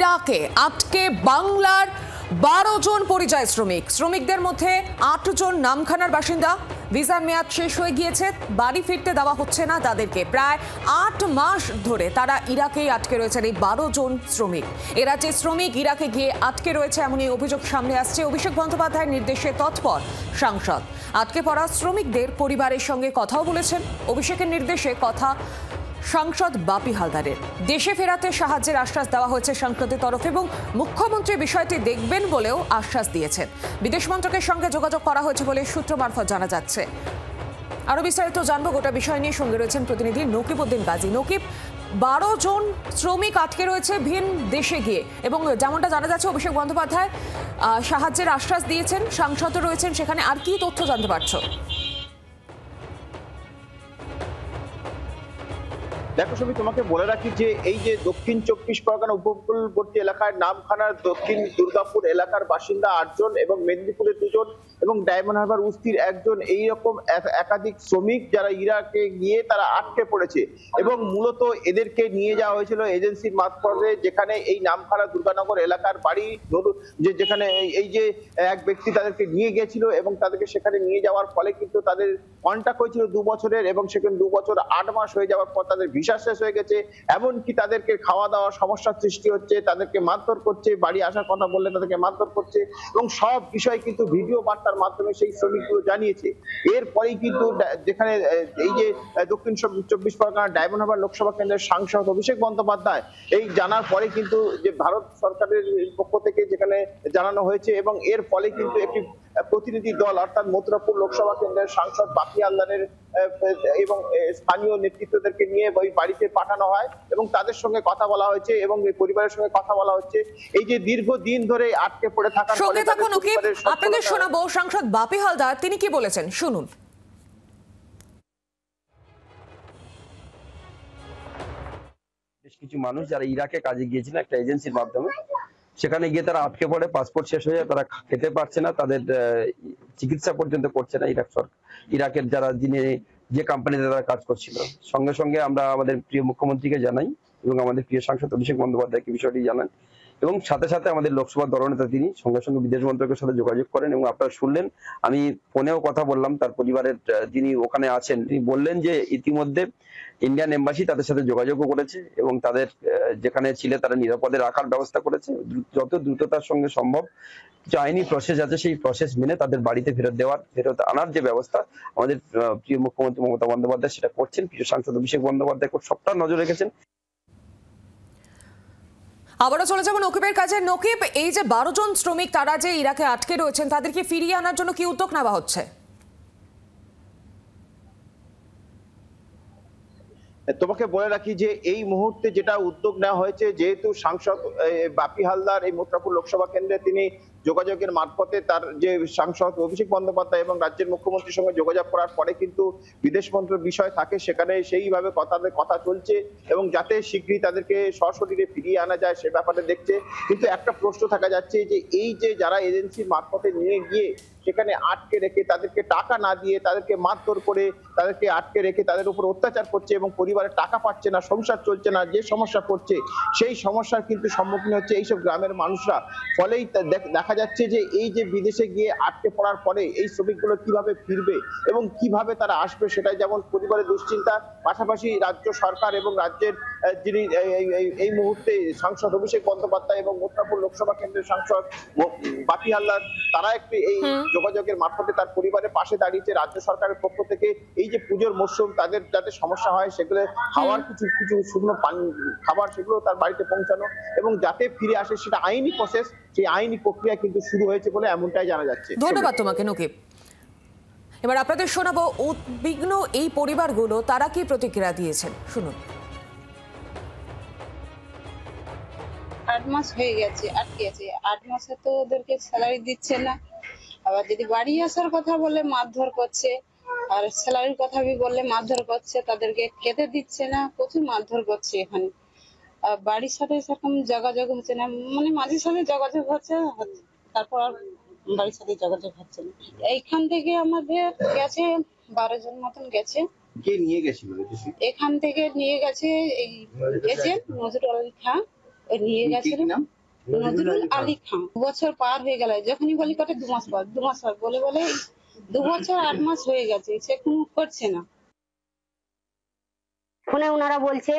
ইরাকে আটকে বাংলার 12 জন পরিযায়ী শ্রমিকদের মধ্যে 8 জন নামখানার বাসিন্দা। ভিসার মেয়াদ শেষ হয়ে গিয়েছে, বাড়ি ফিরতে দেওয়া হচ্ছে না তাদেরকে। প্রায় 8 মাস ধরে তারা ইরাকেই আটকে রয়েছেন এই 12 জন শ্রমিক। এরা যে শ্রমিক ইরাকে গিয়ে আটকে রয়েছে এমনই অভিযোগ সামনে আসছে। অভিষেক বন্দ্যোপাধ্যায়ের নির্দেশে তৎপর সাংসদ আটকে পড়া শ্রমিকদের পরিবারের সঙ্গে কথাও বলেছেন। অভিষেকের নির্দেশে কথা সাংসদ বাপি হালদারের। দেশে ফেরাতে সাহায্যের আশ্বাস দেওয়া হয়েছে সাংসদের তরফে এবং মুখ্যমন্ত্রী বিষয়টি দেখবেন বলেও আশ্বাস দিয়েছেন। বিদেশ মন্ত্রকের সঙ্গে যোগাযোগ করা হয়েছে বলে সূত্র মারফত জানা যাচ্ছে। আরো বিস্তারিত জানবো গোটা বিষয় নিয়ে, সঙ্গে রয়েছেন প্রতিনিধি নকিব উদ্দিন গাজী। নকিব, 12 জন শ্রমিক আটকে রয়েছে ভিন দেশে গিয়ে, এবং যেমনটা জানা যাচ্ছে অভিষেক বন্দ্যোপাধ্যায় সাহায্যের আশ্বাস দিয়েছেন, সাংসদও রয়েছেন সেখানে। আর কি তথ্য জানতে পারছো? দেখো সবই তোমাকে বলে রাখি যে এই যে দক্ষিণ 24 পরগনা উপকূলবর্তী এলাকায় নামখানার দক্ষিণ দুর্গাপুর এলাকার বাসিন্দা 8 জন এবং মেদিনীপুরে 2 জন এবং ডায়মন্ড হারবার উস্তির 1 জন, এইরকম একাধিক শ্রমিক যারা ইরাকে গিয়ে তারা আটকে পড়েছে। এবং মূলত এদেরকে নিয়ে যাওয়া হয়েছিল এজেন্সির মারফতে, যেখানে এই নামখানা দুর্গানগর এলাকার বাড়ি, যেখানে এই যে এক ব্যক্তি তাদেরকে নিয়ে গিয়েছিল এবং তাদেরকে সেখানে নিয়ে যাওয়ার ফলে কিন্তু তাদের কন্ট্রাক্ট হয়েছিল 2 বছরের, এবং সেখানে 2 বছর 8 মাস হয়ে যাওয়ার পর তাদের ভিসা শেষ হয়ে গেছে। এমনকি তাদেরকে খাওয়া দাওয়ার সমস্যার সৃষ্টি হচ্ছে, তাদেরকে মারধর করছে, বাড়ি আসার কথা বললে তাদেরকে মারধর করছে, এবং সব বিষয় কিন্তু ভিডিও বার্তার মাধ্যমে সেই শ্রমিকগুলো জানিয়েছে। এরপরেই কিন্তু যেখানে এই যে দক্ষিণ 24 পরগনা ডায়মন্ড হারবার লোকসভা কেন্দ্রের সাংসদ অভিষেক বন্দ্যোপাধ্যায় এই জানার পরে কিন্তু যে ভারত সরকারের পক্ষ থেকে যেখানে জানানো হয়েছে, এবং এর ফলে কিন্তু একটি প্রতিনিধি দল অর্থাৎ মথুরাপুর লোকসভা কেন্দ্রের সাংসদ বাপি হালদারের এবং স্থানীয় নেতৃত্বদেরকে নিয়ে ওই বাড়িতে পাঠানো হয় এবং তাদের সঙ্গে কথা বলা হয়েছে এবং এই পরিবারের সঙ্গে কথা বলা হচ্ছে। এই যে দীর্ঘদিন ধরে আটকে পড়ে থাকার পরে আপনাদের শোনাবো সাংসদ বাপি হালদার তিনি কি বলেছেন, শুনুন। বেশ কিছু মানুষ যারা ইরাকে কাজে গিয়েছিলেন একটা এজেন্সির মাধ্যমে, সেখানে গিয়ে তারা আটকে পড়ে, পাসপোর্ট শেষ হয়ে যায়, তারা খেতে পারছে না, তাদের চিকিৎসা পর্যন্ত করছে না ইরাকের যারা যে কোম্পানিতে তারা কাজ করছিল। সঙ্গে সঙ্গে আমরা আমাদের প্রিয় মুখ্যমন্ত্রীকে জানাই এবং আমাদের প্রিয় সাংসদ অভিষেক বন্দ্যোপাধ্যায়কে বিষয়টি জানান, এবং সাথে সাথে আমাদের লোকসভা দলনেতা তিনি সঙ্গে সঙ্গে বিদেশ মন্ত্রকের সাথে যোগাযোগ করেন। এবং আপনারা শুনলেন, আমি ফোনেও কথা বললাম তার পরিবারের যিনি ওখানে আছেন, তিনি বললেন যে ইতিমধ্যে ইন্ডিয়ান এম্বাসি তাদের সাথে যোগাযোগও করেছে এবং তাদের যেখানে ছিল তারা নিরাপদে রাখার ব্যবস্থা করেছে। যত দ্রুততার সঙ্গে সম্ভব যে আইনি প্রসেস আছে সেই প্রসেস মেনে তাদের বাড়িতে ফেরত আনার যে ব্যবস্থা আমাদের প্রিয় মুখ্যমন্ত্রী মমতা বন্দ্যোপাধ্যায় সেটা করছেন। প্রিয় সাংসদ অভিষেক বন্দ্যোপাধ্যায় সবটা নজর রেখেছেন। আবারও চলে যাবো নকিবের কাছে। নকিব, এই যে 12 জন শ্রমিক তারা যে ইরাকে আটকে রয়েছেন তাদেরকে ফিরিয়ে আনার জন্য কি উদ্যোগ নেওয়া হচ্ছে? তোমাকে বলে রাখি যে এই মুহূর্তে যেটা উদ্যোগ নেওয়া হয়েছে, যেহেতু সাংসদ বাপি হালদার এই মথুরাপুর লোকসভা কেন্দ্রে তিনি যোগাযোগের মারফতে তার যে সাংসদ অভিষেক বন্দ্যোপাধ্যায় এবং রাজ্যের মুখ্যমন্ত্রীর সঙ্গে যোগাযোগ করার পরে কিন্তু বিদেশ মন্ত্রকের বিষয় থাকে, সেখানে সেইভাবে কথা চলছে এবং যাতে শীঘ্রই তাদেরকে সশরীরে ফিরিয়ে আনা যায় সে ব্যাপারে দেখছে। কিন্তু একটা প্রশ্ন থাকা যাচ্ছে যে এই যে যারা এজেন্সির মারফতে নিয়ে গিয়ে সেখানে আটকে রেখে তাদেরকে টাকা না দিয়ে তাদেরকে মারধর করে তাদেরকে আটকে রেখে তাদের উপর অত্যাচার করছে এবং পরিবারের টাকা পাচ্ছে না, সংসার চলছে না, যে সমস্যা করছে সেই সমস্যার কিন্তু সম্মুখীন হচ্ছে এইসব গ্রামের মানুষরা। ফলেই দেখা যাচ্ছে যে এই যে বিদেশে গিয়ে আটকে পড়ার পরে এই শ্রমিকগুলো কিভাবে ফিরবে এবং কিভাবে তারা আসবে সেটাই যেমন পরিবারের দুশ্চিন্তা, পাশাপাশি রাজ্য সরকার এবং রাজ্যের যিনি এই মুহূর্তে সাংসদ অভিষেক বন্দ্যোপাধ্যায় এবং মথুরাপুর লোকসভা কেন্দ্রের সাংসদ বাপি হালদার তারা একটি এই যোগাযোগের মারফতে তার পরিবারের পাশে দাঁড়িয়েছে। রাজ্য সরকারের পক্ষ থেকে এই যে পুজোর মরশুম তাদের যাতে সমস্যা হয় সেগুলো খাওয়ার কিছু শুকনো খাবার সেগুলো তার বাড়িতে পৌঁছানো এবং যাতে ফিরে আসে সেটা আইনি প্রসেস, সেই আইনি প্রক্রিয়া কিন্তু শুরু হয়েছে বলে এমনটাই জানা যাচ্ছে। ধন্যবাদ তোমাকে নকিব। এবার আপনাদের শোনাবো উদ্বিগ্ন এই পরিবারগুলো তারা কি প্রতিক্রিয়া দিয়েছেন, শুনুন। 8 মাস হয়ে গেছে আটকে আছে, 8 মাসে তো ওদেরকে স্যালারি দিচ্ছে না, আবার যদি বাড়ি আসার কথা বলে মারধর করছে, আর স্যালারির কথা বললে মারধর করছে, তাদেরকে খেতে দিচ্ছে না, প্রচুর মারধর করছে এখানে। বাড়ির সাথে সেরকম যোগাযোগ হচ্ছে না, মানে মাঝে সাথে যোগাযোগ হচ্ছে, তারপর আর বাড়ির সাথে যোগাযোগ হচ্ছে না। এইখান থেকে আমাদের গেছে 12 জন মতন গেছে। কে নিয়ে গেছিল? এখান থেকে নিয়ে গেছে এই এজেন্ট নজরুল আলী খান, ওই নিয়ে গেছিল নজরুল আলী খান। 2 বছর পার হয়ে গেল, যখনই বলি কটে 2 মাস পর বলে বলে 2 বছর 8 মাস হয়ে গেছে, সে কোনো করছে না। ফোনে ওনারা বলছে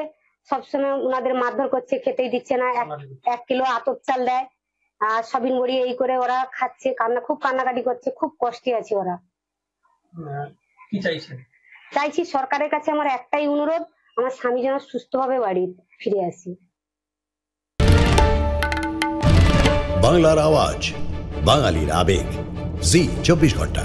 সবসময় ওনাদের মারধর করছে, খেতেই দিচ্ছে না, 1 কিলো আতপ চাল দেয় আর সবিন বড়ি এই করে ওরা খাচ্ছে, খুব কান্নাকাটি করছে, খুব কষ্টে আছে ওরা। কি চাইছেন? চাইছি সরকারের কাছে আমার একটাই অনুরোধ, আমার স্বামী যেন সুস্থভাবে বাড়ি ফিরে আসে। বাংলার আওয়াজ, বাঙালির আবেগ, জি 24 ঘন্টা।